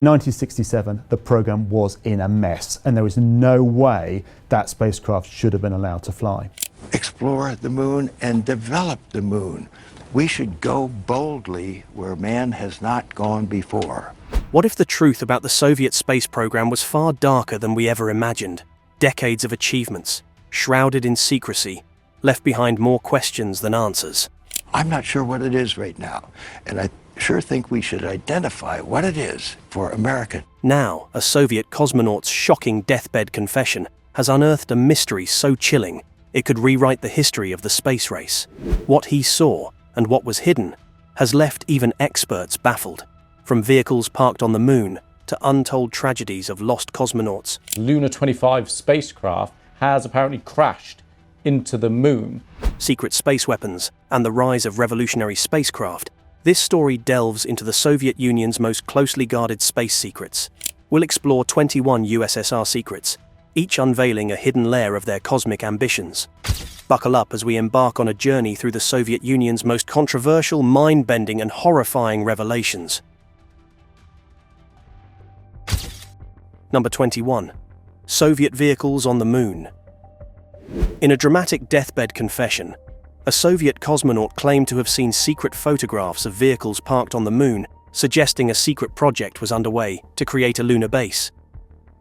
1967, the program was in a mess, and there was no way that spacecraft should have been allowed to fly. Explore the moon and develop the moon. We should go boldly where man has not gone before. What if the truth about the Soviet space program was far darker than we ever imagined? Decades of achievements, shrouded in secrecy, left behind more questions than answers. I'm not sure what it is right now, and I sure think we should identify what it is for America. Now, a Soviet cosmonaut's shocking deathbed confession has unearthed a mystery so chilling it could rewrite the history of the space race. What he saw, and what was hidden, has left even experts baffled. From vehicles parked on the moon to untold tragedies of lost cosmonauts. Luna 25 spacecraft has apparently crashed into the moon. Secret space weapons and the rise of revolutionary spacecraft. This story delves into the Soviet Union's most closely guarded space secrets. We'll explore 21 USSR secrets, each unveiling a hidden layer of their cosmic ambitions. Buckle up as we embark on a journey through the Soviet Union's most controversial, mind-bending and horrifying revelations. Number 21. Soviet vehicles on the moon. In a dramatic deathbed confession, a Soviet cosmonaut claimed to have seen secret photographs of vehicles parked on the moon, suggesting a secret project was underway to create a lunar base.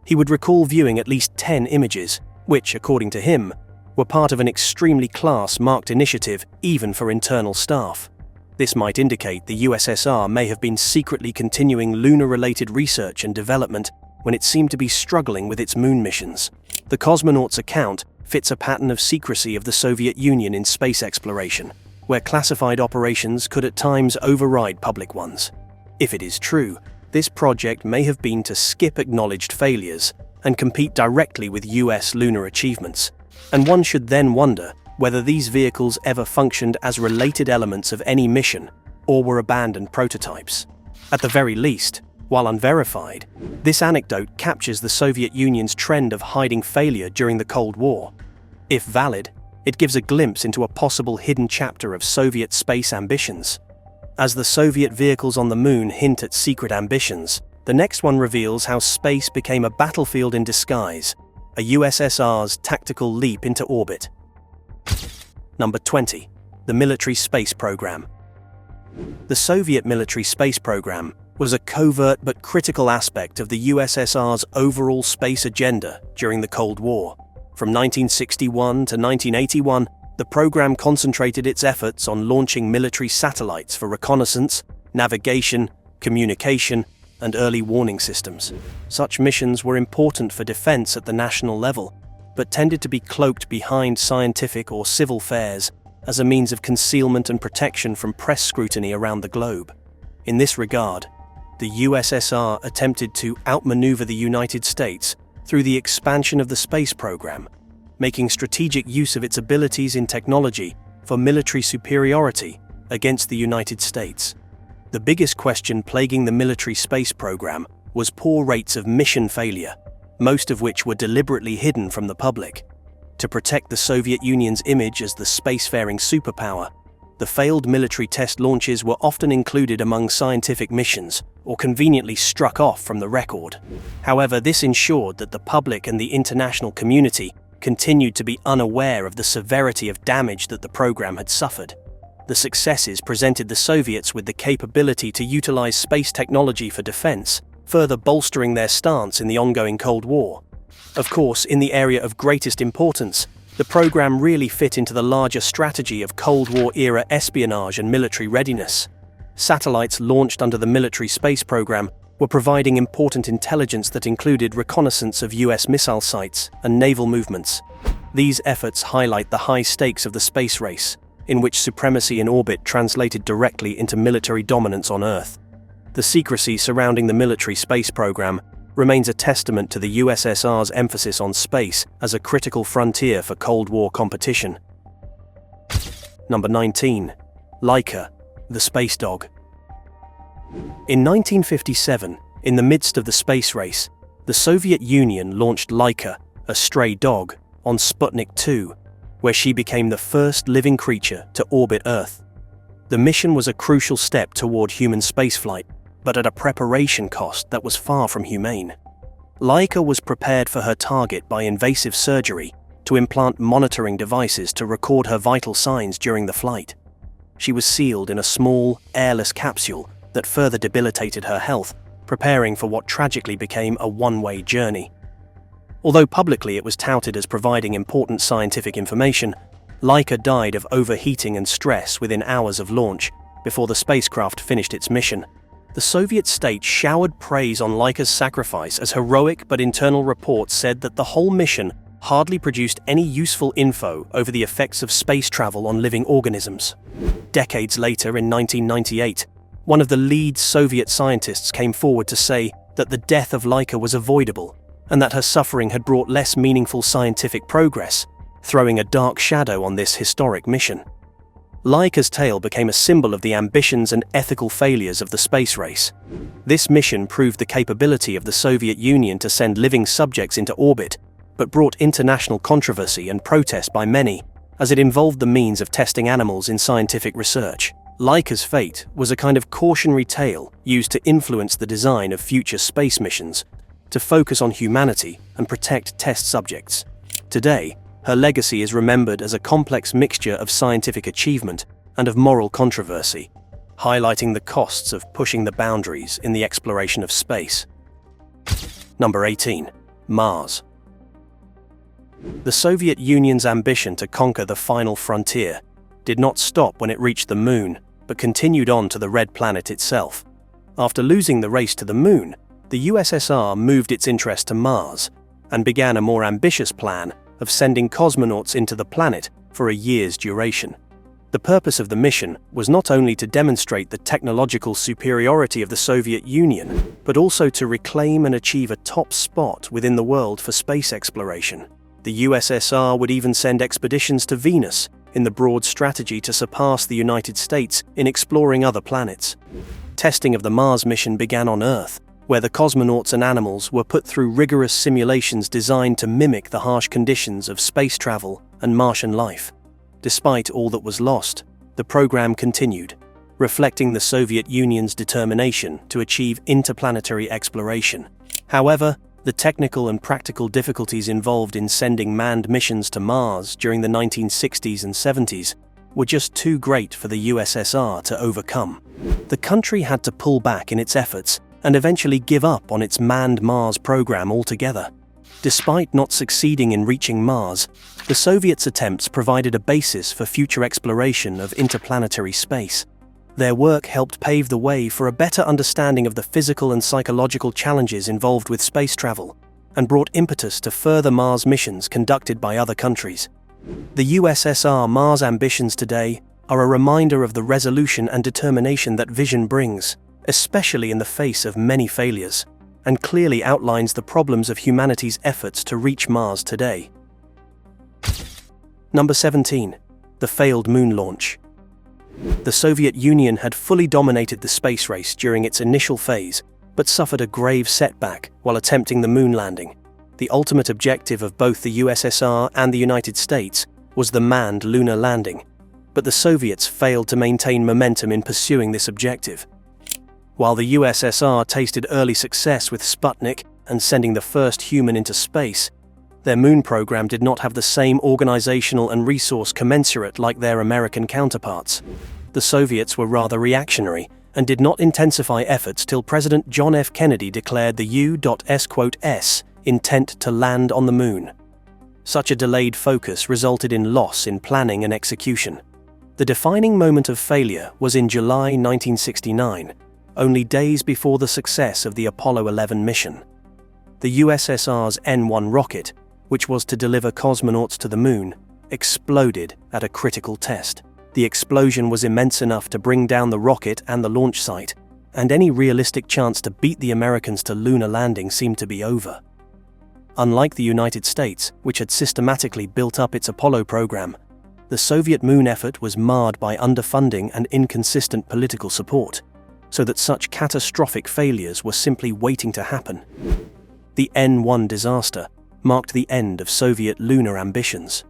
He would recall viewing at least 10 images, which, according to him, were part of an extremely class-marked initiative even for internal staff. This might indicate the USSR may have been secretly continuing lunar-related research and development when it seemed to be struggling with its moon missions. The cosmonaut's account fits a pattern of secrecy of the Soviet Union in space exploration, where classified operations could at times override public ones. If it is true, this project may have been to skip acknowledged failures and compete directly with US lunar achievements, and one should then wonder whether these vehicles ever functioned as related elements of any mission or were abandoned prototypes. At the very least, while unverified, this anecdote captures the Soviet Union's trend of hiding failure during the Cold War. If valid, it gives a glimpse into a possible hidden chapter of Soviet space ambitions. As the Soviet vehicles on the moon hint at secret ambitions, the next one reveals how space became a battlefield in disguise, a USSR's tactical leap into orbit. Number 20. The military space program. The Soviet military space program was a covert but critical aspect of the USSR's overall space agenda during the Cold War. From 1961 to 1981, the program concentrated its efforts on launching military satellites for reconnaissance, navigation, communication, and early warning systems. Such missions were important for defense at the national level, but tended to be cloaked behind scientific or civil fairs as a means of concealment and protection from press scrutiny around the globe. In this regard, the USSR attempted to outmaneuver the United States through the expansion of the space program, making strategic use of its abilities in technology for military superiority against the United States. The biggest question plaguing the military space program was poor rates of mission failure, most of which were deliberately hidden from the public. To protect the Soviet Union's image as the spacefaring superpower, the failed military test launches were often included among scientific missions or conveniently struck off from the record. However, this ensured that the public and the international community continued to be unaware of the severity of damage that the program had suffered. The successes presented the Soviets with the capability to utilize space technology for defense, further bolstering their stance in the ongoing Cold War. Of course, in the area of greatest importance, the program really fit into the larger strategy of Cold War-era espionage and military readiness. Satellites launched under the military space program were providing important intelligence that included reconnaissance of US missile sites and naval movements. These efforts highlight the high stakes of the space race, in which supremacy in orbit translated directly into military dominance on Earth. The secrecy surrounding the military space program remains a testament to the USSR's emphasis on space as a critical frontier for Cold War competition. Number 19. Leica The Space Dog. In 1957, in the midst of the space race, the Soviet Union launched Leica, a stray dog, on Sputnik II, where she became the first living creature to orbit Earth. The mission was a crucial step toward human spaceflight, but at a preparation cost that was far from humane. Leica was prepared for her target by invasive surgery to implant monitoring devices to record her vital signs during the flight. She was sealed in a small, airless capsule that further debilitated her health, preparing for what tragically became a one-way journey. Although publicly it was touted as providing important scientific information, Leica died of overheating and stress within hours of launch, before the spacecraft finished its mission. The Soviet state showered praise on Leica's sacrifice as heroic, but internal reports said that the whole mission hardly produced any useful info over the effects of space travel on living organisms. Decades later, in 1998, one of the lead Soviet scientists came forward to say that the death of Leica was avoidable and that her suffering had brought less meaningful scientific progress, throwing a dark shadow on this historic mission. Leica's tale became a symbol of the ambitions and ethical failures of the space race. This mission proved the capability of the Soviet Union to send living subjects into orbit, but brought international controversy and protest by many, as it involved the means of testing animals in scientific research. Leica's fate was a kind of cautionary tale used to influence the design of future space missions, to focus on humanity and protect test subjects. Today, her legacy is remembered as a complex mixture of scientific achievement and of moral controversy, highlighting the costs of pushing the boundaries in the exploration of space. Number 18. Mars. The Soviet Union's ambition to conquer the final frontier did not stop when it reached the Moon, but continued on to the Red Planet itself. After losing the race to the Moon, the USSR moved its interest to Mars and began a more ambitious plan of sending cosmonauts into the planet for a year's duration. The purpose of the mission was not only to demonstrate the technological superiority of the Soviet Union, but also to reclaim and achieve a top spot within the world for space exploration. The USSR would even send expeditions to Venus in the broad strategy to surpass the United States in exploring other planets. Testing of the Mars mission began on Earth, where the cosmonauts and animals were put through rigorous simulations designed to mimic the harsh conditions of space travel and Martian life. Despite all that was lost, the program continued, reflecting the Soviet Union's determination to achieve interplanetary exploration. However, the technical and practical difficulties involved in sending manned missions to Mars during the 1960s and 70s were just too great for the USSR to overcome. The country had to pull back in its efforts and eventually give up on its manned Mars program altogether. Despite not succeeding in reaching Mars, the Soviets' attempts provided a basis for future exploration of interplanetary space. Their work helped pave the way for a better understanding of the physical and psychological challenges involved with space travel, and brought impetus to further Mars missions conducted by other countries. The USSR Mars ambitions today are a reminder of the resolution and determination that vision brings, especially in the face of many failures, and clearly outlines the problems of humanity's efforts to reach Mars today. Number 17. The failed moon launch. The Soviet Union had fully dominated the space race during its initial phase, but suffered a grave setback while attempting the moon landing. The ultimate objective of both the USSR and the United States was the manned lunar landing, but the Soviets failed to maintain momentum in pursuing this objective. While the USSR tasted early success with Sputnik and sending the first human into space, their moon program did not have the same organizational and resource commensurate like their American counterparts. The Soviets were rather reactionary and did not intensify efforts till President John F. Kennedy declared the U.S. intent to land on the moon. Such a delayed focus resulted in loss in planning and execution. The defining moment of failure was in July 1969, only days before the success of the Apollo 11 mission. The USSR's N-1 rocket, which was to deliver cosmonauts to the moon, exploded at a critical test. The explosion was immense enough to bring down the rocket and the launch site, and any realistic chance to beat the Americans to lunar landing seemed to be over. Unlike the United States, which had systematically built up its Apollo program, the Soviet moon effort was marred by underfunding and inconsistent political support, so that such catastrophic failures were simply waiting to happen. The N-1 disaster marked the end of Soviet lunar ambitions.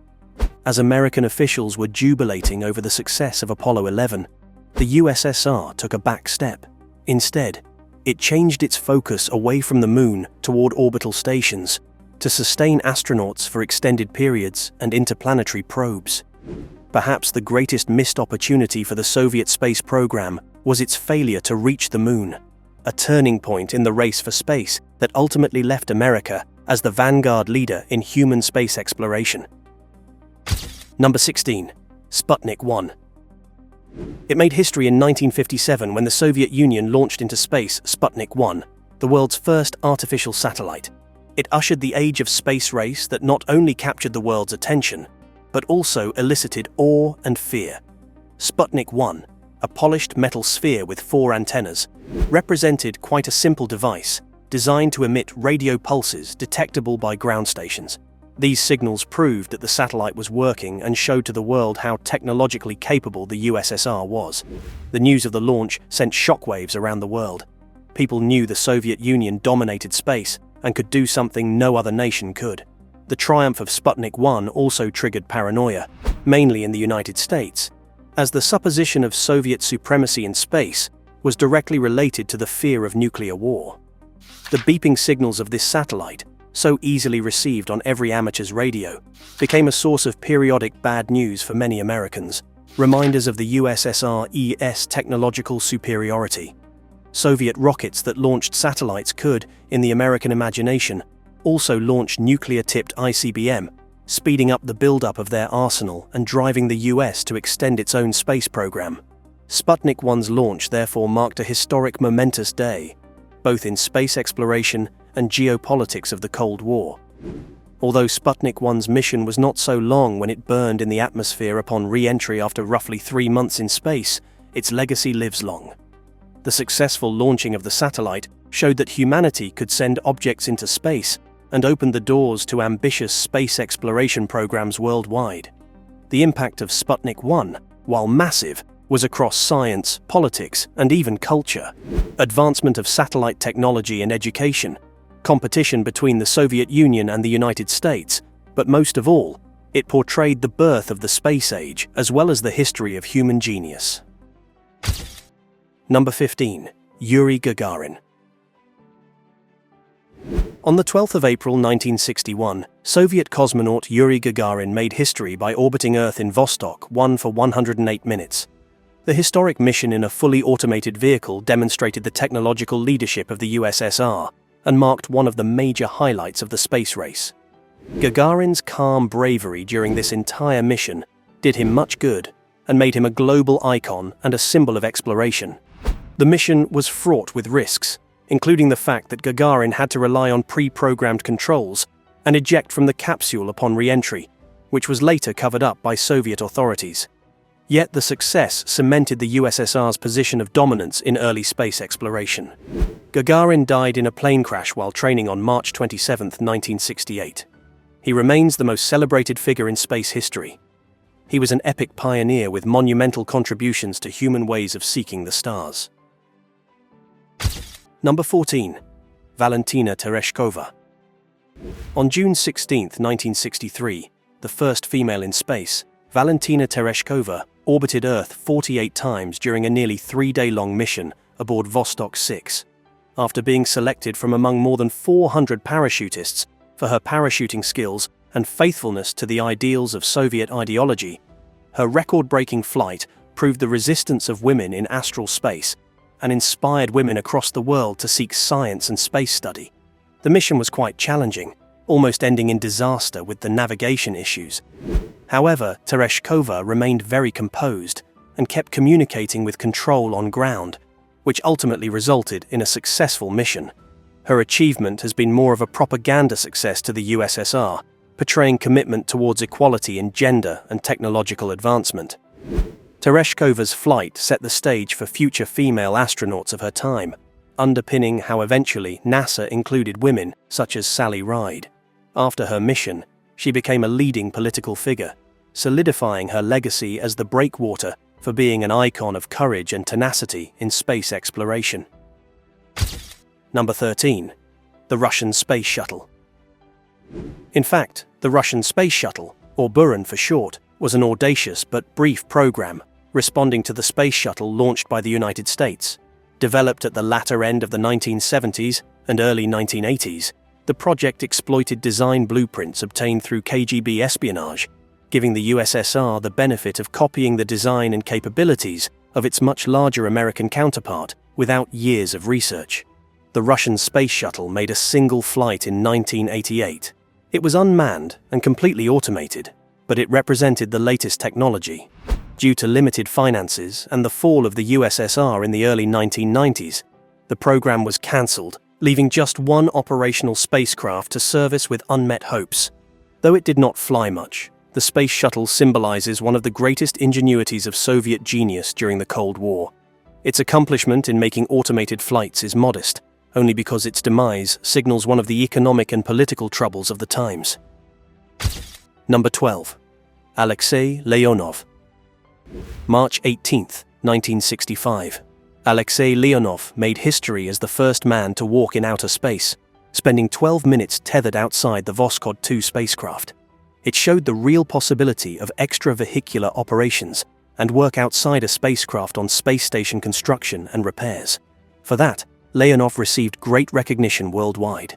As American officials were jubilating over the success of Apollo 11, the USSR took a back step. Instead, It changed its focus away from the Moon toward orbital stations to sustain astronauts for extended periods and interplanetary probes. Perhaps the greatest missed opportunity for the Soviet space program was its failure to reach the Moon, a turning point in the race for space that ultimately left America as the vanguard leader in human space exploration. Number 16. Sputnik I. It made history in 1957 when the Soviet Union launched into space Sputnik I, the world's first artificial satellite. It ushered the age of space race that not only captured the world's attention, but also elicited awe and fear. Sputnik I, a polished metal sphere with 4 antennas, represented quite a simple device designed to emit radio pulses detectable by ground stations. These signals proved that the satellite was working and showed to the world how technologically capable the USSR was. The news of the launch sent shockwaves around the world. People knew the Soviet Union dominated space and could do something no other nation could. The triumph of Sputnik I also triggered paranoia, mainly in the United States, as the supposition of Soviet supremacy in space was directly related to the fear of nuclear war. The beeping signals of this satellite, so easily received on every amateur's radio, became a source of periodic bad news for many Americans, reminders of the USSR's technological superiority. Soviet rockets that launched satellites could, in the American imagination, also launch nuclear-tipped ICBM, speeding up the buildup of their arsenal and driving the US to extend its own space program. Sputnik I's launch therefore marked a historic, momentous day, both in space exploration and geopolitics of the Cold War. Although Sputnik I's mission was not so long when it burned in the atmosphere upon re-entry after roughly 3 months in space, its legacy lives long. The successful launching of the satellite showed that humanity could send objects into space and opened the doors to ambitious space exploration programs worldwide. The impact of Sputnik I, while massive, was across science, politics, and even culture. Advancement of satellite technology and education, competition between the Soviet Union and the United States, but most of all, it portrayed the birth of the space age as well as the history of human genius. Number 15. Yuri Gagarin. On the 12th of April 1961, Soviet cosmonaut Yuri Gagarin made history by orbiting Earth in Vostok 1 for 108 minutes. The historic mission in a fully automated vehicle demonstrated the technological leadership of the USSR and marked one of the major highlights of the space race. Gagarin's calm bravery during this entire mission did him much good and made him a global icon and a symbol of exploration. The mission was fraught with risks, including the fact that Gagarin had to rely on pre-programmed controls and eject from the capsule upon re-entry, which was later covered up by Soviet authorities. Yet the success cemented the USSR's position of dominance in early space exploration. Gagarin died in a plane crash while training on March 27, 1968. He remains the most celebrated figure in space history. He was an epic pioneer with monumental contributions to human ways of seeking the stars. Number 14. Valentina Tereshkova. On June 16, 1963, the first female in space, Valentina Tereshkova orbited Earth 48 times during a nearly 3-day-long mission aboard Vostok 6. After being selected from among more than 400 parachutists for her parachuting skills and faithfulness to the ideals of Soviet ideology, her record-breaking flight proved the resistance of women in astral space and inspired women across the world to seek science and space study. The mission was quite challenging, almost ending in disaster with the navigation issues. However, Tereshkova remained very composed and kept communicating with control on ground, which ultimately resulted in a successful mission. Her achievement has been more of a propaganda success to the USSR, portraying commitment towards equality in gender and technological advancement. Tereshkova's flight set the stage for future female astronauts of her time, underpinning how eventually NASA included women such as Sally Ride. After her mission, she became a leading political figure, solidifying her legacy as the breakwater for being an icon of courage and tenacity in space exploration. Number 13. The Russian Space Shuttle. In fact, the Russian Space Shuttle, or Buran for short, was an audacious but brief program, responding to the Space Shuttle launched by the United States. Developed at the latter end of the 1970s and early 1980s, the project exploited design blueprints obtained through KGB espionage, giving the USSR the benefit of copying the design and capabilities of its much larger American counterpart without years of research. The Russian space shuttle made a single flight in 1988. It was unmanned and completely automated, but it represented the latest technology. Due to limited finances and the fall of the USSR in the early 1990s, the program was cancelled, leaving just one operational spacecraft to service with unmet hopes. Though it did not fly much, the space shuttle symbolizes one of the greatest ingenuities of Soviet genius during the Cold War. Its accomplishment in making automated flights is modest, only because its demise signals one of the economic and political troubles of the times. Number 12. Alexy Leonov. March 18, 1965. Alexy Leonov made history as the first man to walk in outer space, spending 12 minutes tethered outside the Voskhod 2 spacecraft. It showed the real possibility of extravehicular operations and work outside a spacecraft on space station construction and repairs. For that, Leonov received great recognition worldwide.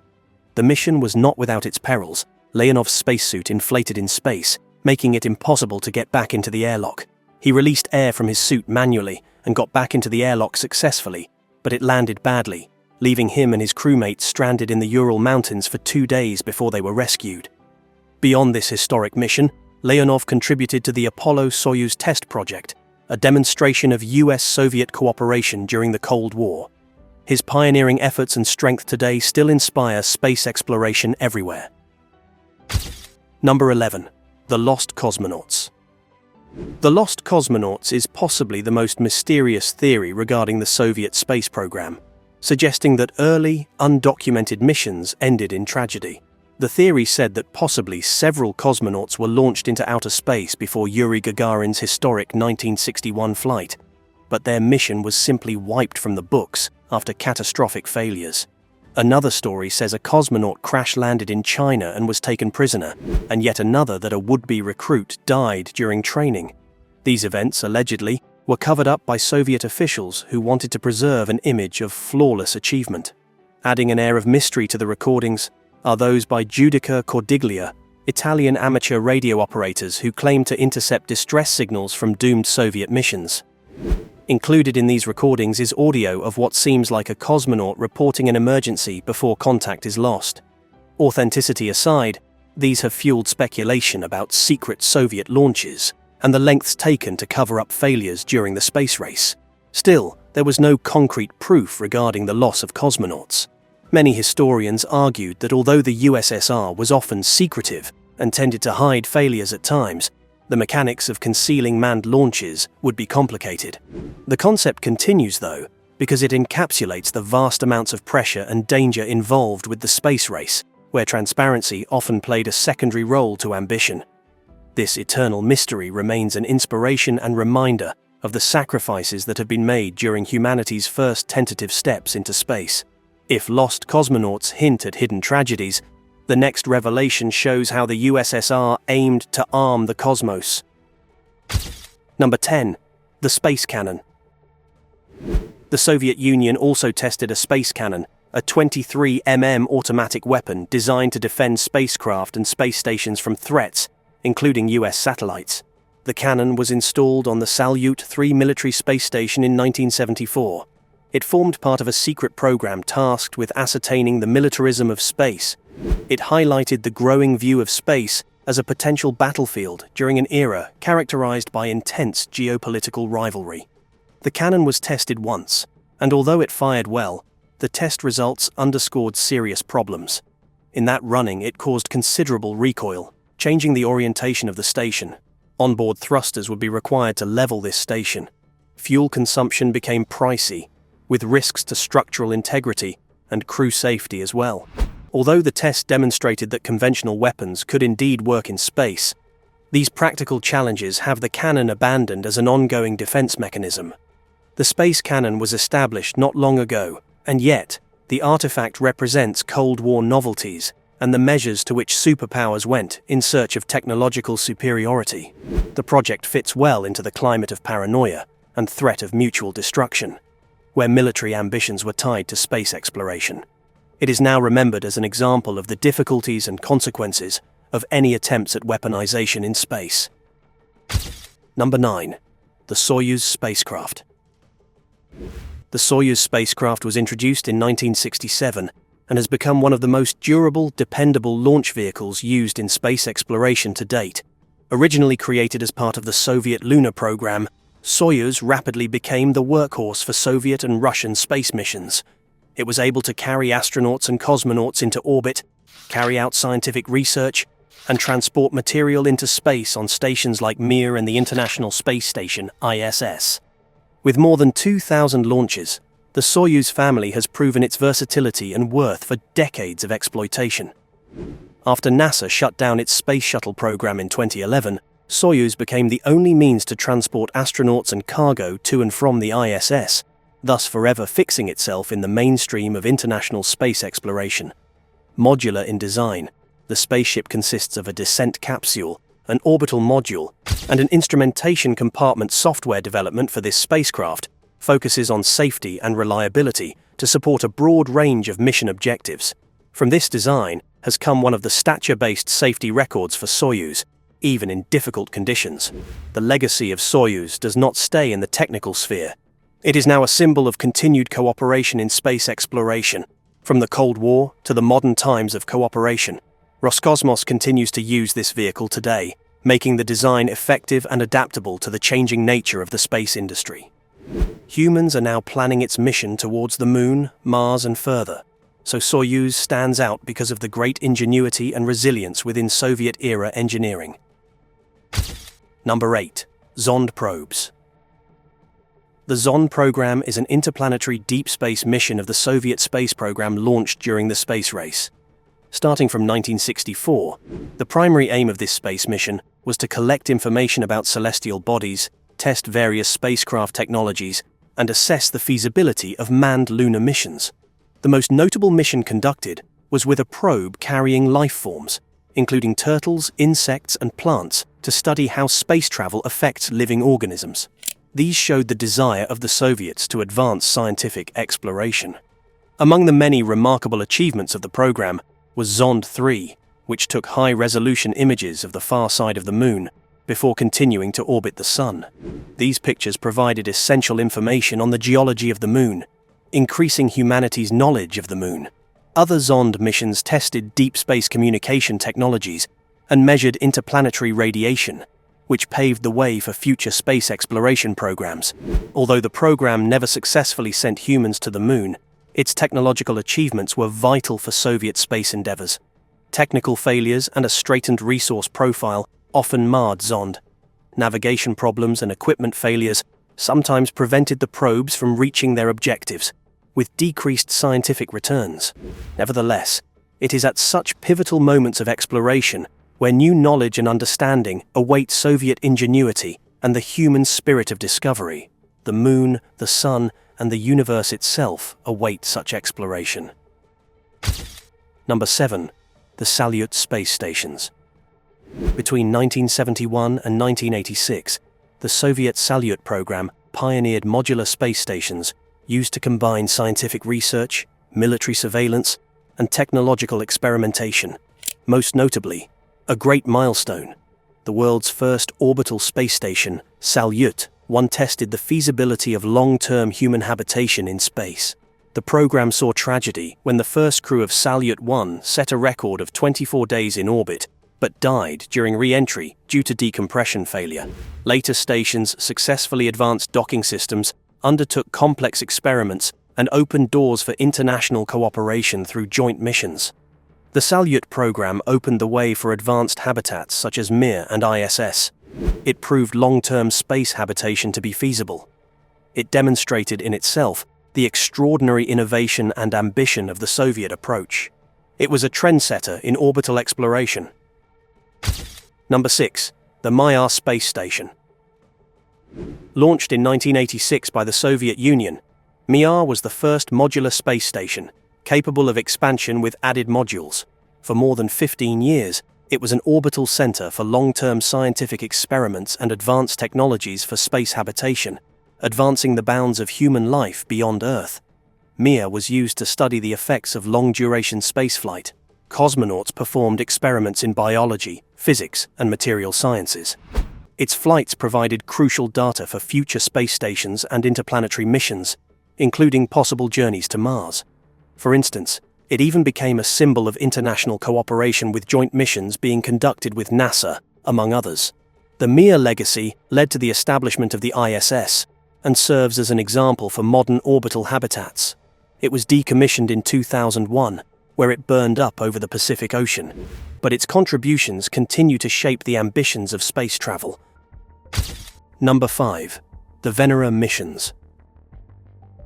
The mission was not without its perils. Leonov's spacesuit inflated in space, making it impossible to get back into the airlock. He released air from his suit manually and got back into the airlock successfully, but it landed badly, leaving him and his crewmates stranded in the Ural Mountains for 2 days before they were rescued. Beyond this historic mission, Leonov contributed to the Apollo-Soyuz test project, a demonstration of US-Soviet cooperation during the Cold War. His pioneering efforts and strength today still inspire space exploration everywhere. Number 11. The Lost Cosmonauts. The Lost Cosmonauts is possibly the most mysterious theory regarding the Soviet space program, suggesting that early, undocumented missions ended in tragedy. The theory said that possibly several cosmonauts were launched into outer space before Yuri Gagarin's historic 1961 flight, but their mission was simply wiped from the books after catastrophic failures. Another story says a cosmonaut crash-landed in China and was taken prisoner, and yet another that a would-be recruit died during training. These events, allegedly, were covered up by Soviet officials who wanted to preserve an image of flawless achievement. Adding an air of mystery to the recordings are those by Giudica Cordiglia, Italian amateur radio operators who claim to intercept distress signals from doomed Soviet missions. Included in these recordings is audio of what seems like a cosmonaut reporting an emergency before contact is lost. Authenticity aside, these have fueled speculation about secret Soviet launches and the lengths taken to cover up failures during the space race. Still, there was no concrete proof regarding the loss of cosmonauts. Many historians argued that although the USSR was often secretive and tended to hide failures at times, the mechanics of concealing manned launches would be complicated. The concept continues, though, because it encapsulates the vast amounts of pressure and danger involved with the space race, where transparency often played a secondary role to ambition. This eternal mystery remains an inspiration and reminder of the sacrifices that have been made during humanity's first tentative steps into space. If Lost Cosmonauts hint at hidden tragedies, the next revelation shows how the USSR aimed to arm the cosmos. Number 10. The Space Cannon. The Soviet Union also tested a space cannon, a 23mm automatic weapon designed to defend spacecraft and space stations from threats, including US satellites. The cannon was installed on the Salyut 3 military space station in 1974. It formed part of a secret program tasked with ascertaining the militarism of space. It highlighted the growing view of space as a potential battlefield during an era characterized by intense geopolitical rivalry. The cannon was tested once, and although it fired well, the test results underscored serious problems. In that running, it caused considerable recoil, changing the orientation of the station. Onboard thrusters would be required to level this station. Fuel consumption became pricey, with risks to structural integrity and crew safety as well. Although the test demonstrated that conventional weapons could indeed work in space, these practical challenges have the cannon abandoned as an ongoing defense mechanism. The space cannon was established not long ago, and yet, the artifact represents Cold War novelties and the measures to which superpowers went in search of technological superiority. The project fits well into the climate of paranoia and threat of mutual destruction. where military ambitions were tied to space exploration. It is now remembered as an example of the difficulties and consequences of any attempts at weaponization in space. Number 9. The Soyuz spacecraft. The Soyuz spacecraft was introduced in 1967 and has become one of the most durable, dependable launch vehicles used in space exploration to date. Originally created as part of the Soviet lunar program, Soyuz rapidly became the workhorse for Soviet and Russian space missions. It was able to carry astronauts and cosmonauts into orbit, carry out scientific research, and transport material into space on stations like Mir and the International Space Station, ISS. With more than 2,000 launches, the Soyuz family has proven its versatility and worth for decades of exploitation. After NASA shut down its Space Shuttle program in 2011, Soyuz became the only means to transport astronauts and cargo to and from the ISS, thus forever fixing itself in the mainstream of international space exploration. Modular in design, the spaceship consists of a descent capsule, an orbital module, and an instrumentation compartment. Software development for this spacecraft focuses on safety and reliability to support a broad range of mission objectives. From this design has come one of the stature-based safety records for Soyuz, even in difficult conditions. The legacy of Soyuz does not stay in the technical sphere. It is now a symbol of continued cooperation in space exploration. From the Cold War to the modern times of cooperation, Roscosmos continues to use this vehicle today, making the design effective and adaptable to the changing nature of the space industry. Humans are now planning its mission towards the Moon, Mars, and further, so Soyuz stands out because of the great ingenuity and resilience within Soviet-era engineering. Number 8. Zond probes. The Zond program is an interplanetary deep space mission of the Soviet space program launched during the space race. Starting from 1964, the primary aim of this space mission was to collect information about celestial bodies, test various spacecraft technologies, and assess the feasibility of manned lunar missions. The most notable mission conducted was with a probe carrying life forms, including turtles, insects, and plants, to study how space travel affects living organisms. These showed the desire of the Soviets to advance scientific exploration. Among the many remarkable achievements of the program was Zond 3, which took high-resolution images of the far side of the Moon before continuing to orbit the Sun. These pictures provided essential information on the geology of the Moon, increasing humanity's knowledge of the Moon. Other Zond missions tested deep space communication technologies and measured interplanetary radiation, which paved the way for future space exploration programs. Although the program never successfully sent humans to the Moon, its technological achievements were vital for Soviet space endeavors. Technical failures and a straitened resource profile often marred Zond. Navigation problems and equipment failures sometimes prevented the probes from reaching their objectives, with decreased scientific returns. Nevertheless, it is at such pivotal moments of exploration where new knowledge and understanding await Soviet ingenuity and the human spirit of discovery. The Moon, the Sun, and the universe itself await such exploration. Number 7. The Salyut space stations. Between 1971 and 1986, the Soviet Salyut program pioneered modular space stations used to combine scientific research, military surveillance, and technological experimentation. Most notably, a great milestone, the world's first orbital space station, Salyut 1, tested the feasibility of long-term human habitation in space. The program saw tragedy when the first crew of Salyut 1 set a record of 24 days in orbit, but died during re-entry due to decompression failure. Later stations successfully advanced docking systems, undertook complex experiments, and opened doors for international cooperation through joint missions. The Salyut program opened the way for advanced habitats such as Mir and ISS. It proved long-term space habitation to be feasible. It demonstrated in itself the extraordinary innovation and ambition of the Soviet approach. It was a trendsetter in orbital exploration. Number 6. The Mayar space station. Launched in 1986 by the Soviet Union, Mayar was the first modular space station, capable of expansion with added modules. For more than 15 years, it was an orbital center for long-term scientific experiments and advanced technologies for space habitation, advancing the bounds of human life beyond Earth. Mayar was used to study the effects of long-duration spaceflight. Cosmonauts performed experiments in biology, physics, and material sciences. Its flights provided crucial data for future space stations and interplanetary missions, including possible journeys to Mars. For instance, it even became a symbol of international cooperation, with joint missions being conducted with NASA, among others. The Mayar legacy led to the establishment of the ISS and serves as an example for modern orbital habitats. It was decommissioned in 2001, where it burned up over the Pacific Ocean, but its contributions continue to shape the ambitions of space travel. Number 5. The Venera missions.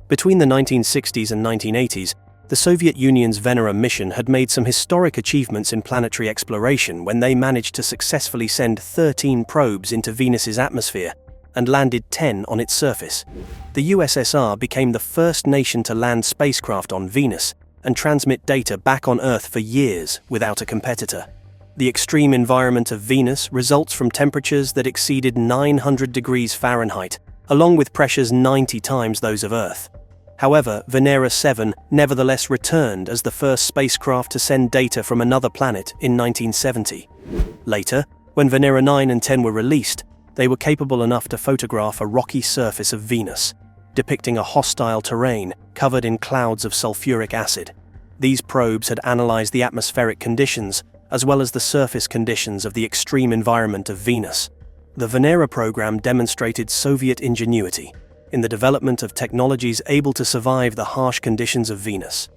Between the 1960s and 1980s, the Soviet Union's Venera mission had made some historic achievements in planetary exploration when they managed to successfully send 13 probes into Venus's atmosphere and landed 10 on its surface. The USSR became the first nation to land spacecraft on Venus and transmit data back on Earth for years without a competitor. The extreme environment of Venus results from temperatures that exceeded 900 degrees Fahrenheit, along with pressures 90 times those of Earth. However, Venera 7 nevertheless returned as the first spacecraft to send data from another planet in 1970. Later, when Venera 9 and 10 were released, they were capable enough to photograph a rocky surface of Venus, depicting a hostile terrain covered in clouds of sulfuric acid. These probes had analyzed the atmospheric conditions as well as the surface conditions of the extreme environment of Venus. The Venera program demonstrated Soviet ingenuity in the development of technologies able to survive the harsh conditions of Venus.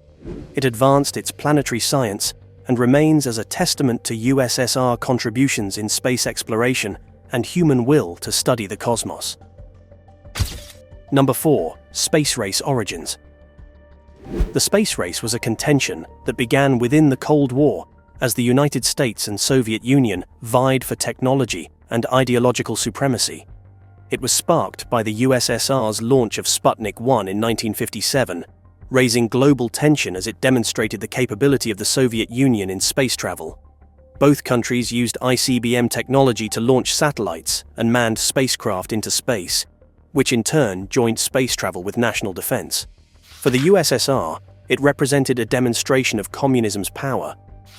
It advanced its planetary science and remains as a testament to USSR contributions in space exploration and human will to study the cosmos. Number 4. Space race origins. The space race was a contention that began within the Cold War as the United States and Soviet Union vied for technology and ideological supremacy. It was sparked by the USSR's launch of Sputnik I in 1957, raising global tension as it demonstrated the capability of the Soviet Union in space travel. Both countries used ICBM technology to launch satellites and manned spacecraft into space, which in turn joined space travel with national defense. For the USSR, it represented a demonstration of communism's power,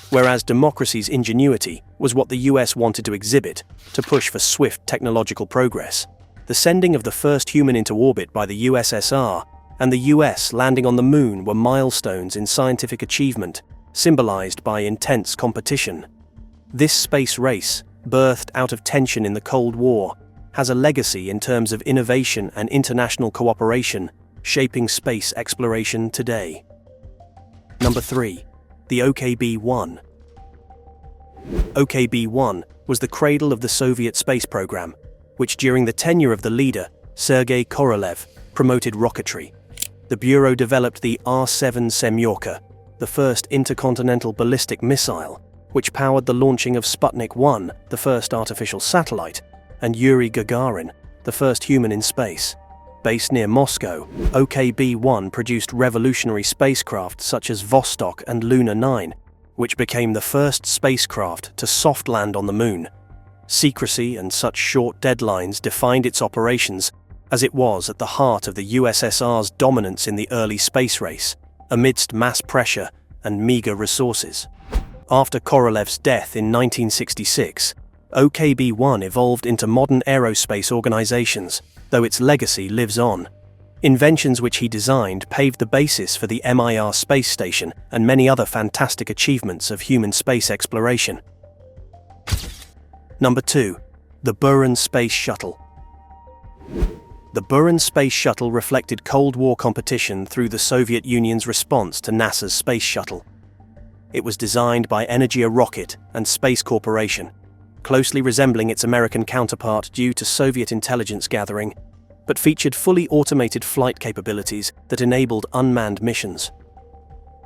whereas democracy's ingenuity was what the US wanted to exhibit to push for swift technological progress. The sending of the first human into orbit by the USSR and the US landing on the moon were milestones in scientific achievement, symbolized by intense competition. This space race, birthed out of tension in the Cold War, has a legacy in terms of innovation and international cooperation, shaping space exploration today. Number 3. The OKB-1. OKB-1 was the cradle of the Soviet space program, which during the tenure of the leader, Sergei Korolev, promoted rocketry. The Bureau developed the R-7 Semyorka, the first intercontinental ballistic missile, which powered the launching of Sputnik I, the first artificial satellite, and Yuri Gagarin, the first human in space. Based near Moscow, OKB-1 produced revolutionary spacecraft such as Vostok and Luna 9, which became the first spacecraft to soft land on the moon. Secrecy and such short deadlines defined its operations, as it was at the heart of the USSR's dominance in the early space race, amidst mass pressure and meager resources. After Korolev's death in 1966, OKB-1 evolved into modern aerospace organizations, though its legacy lives on. Inventions which he designed paved the basis for the Mir space station and many other fantastic achievements of human space exploration. Number 2. The Buran Space Shuttle. The Buran Space Shuttle reflected Cold War competition through the Soviet Union's response to NASA's Space Shuttle. It was designed by Energia Rocket and Space Corporation, closely resembling its American counterpart due to Soviet intelligence gathering, but featured fully automated flight capabilities that enabled unmanned missions.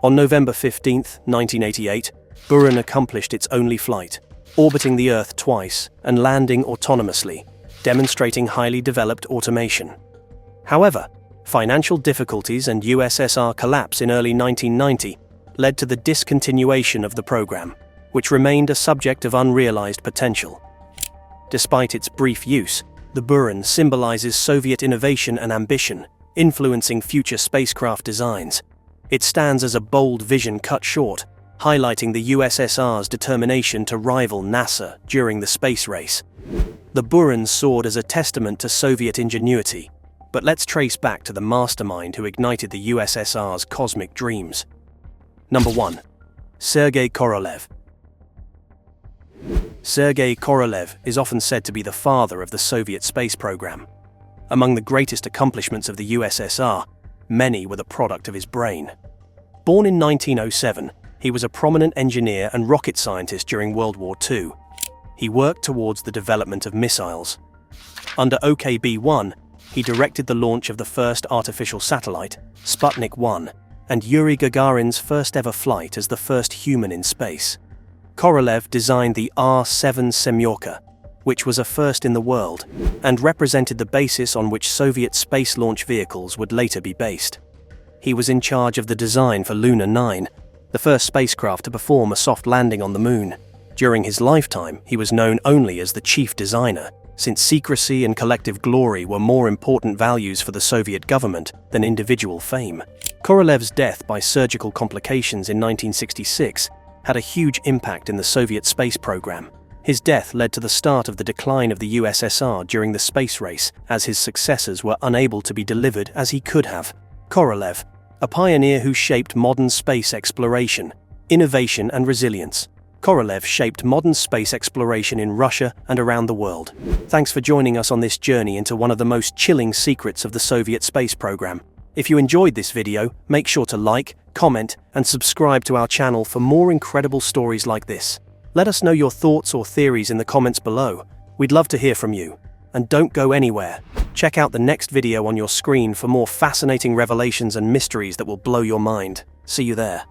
On November 15, 1988, Buran accomplished its only flight, orbiting the Earth twice and landing autonomously, demonstrating highly developed automation. However, financial difficulties and USSR collapse in early 1990 led to the discontinuation of the program, which remained a subject of unrealized potential. Despite its brief use, The Buran symbolizes Soviet innovation and ambition, influencing future spacecraft designs. It stands as a bold vision cut short, highlighting the USSR's determination to rival NASA during the space race. The Buran soared as a testament to Soviet ingenuity, but let's trace back to the mastermind who ignited the USSR's cosmic dreams. Number 1. Sergei Korolev. Sergei Korolev is often said to be the father of the Soviet space program. Among the greatest accomplishments of the USSR, many were the product of his brain. Born in 1907, he was a prominent engineer and rocket scientist during World War II. He worked towards the development of missiles. Under OKB-1, he directed the launch of the first artificial satellite, Sputnik I, and Yuri Gagarin's first ever flight as the first human in space. Korolev designed the R-7 Semyorka, which was a first in the world, and represented the basis on which Soviet space launch vehicles would later be based. He was in charge of the design for Luna 9, the first spacecraft to perform a soft landing on the moon. During his lifetime, he was known only as the chief designer, since secrecy and collective glory were more important values for the Soviet government than individual fame. Korolev's death by surgical complications in 1966 had a huge impact in the Soviet space program. His death led to the start of the decline of the USSR during the space race, as his successors were unable to be delivered as he could have. Korolev, a pioneer who shaped modern space exploration, innovation and resilience. Korolev shaped modern space exploration in Russia and around the world. Thanks for joining us on this journey into one of the most chilling secrets of the Soviet space program. If you enjoyed this video, make sure to like, comment, and subscribe to our channel for more incredible stories like this. Let us know your thoughts or theories in the comments below. We'd love to hear from you. And don't go anywhere. Check out the next video on your screen for more fascinating revelations and mysteries that will blow your mind. See you there.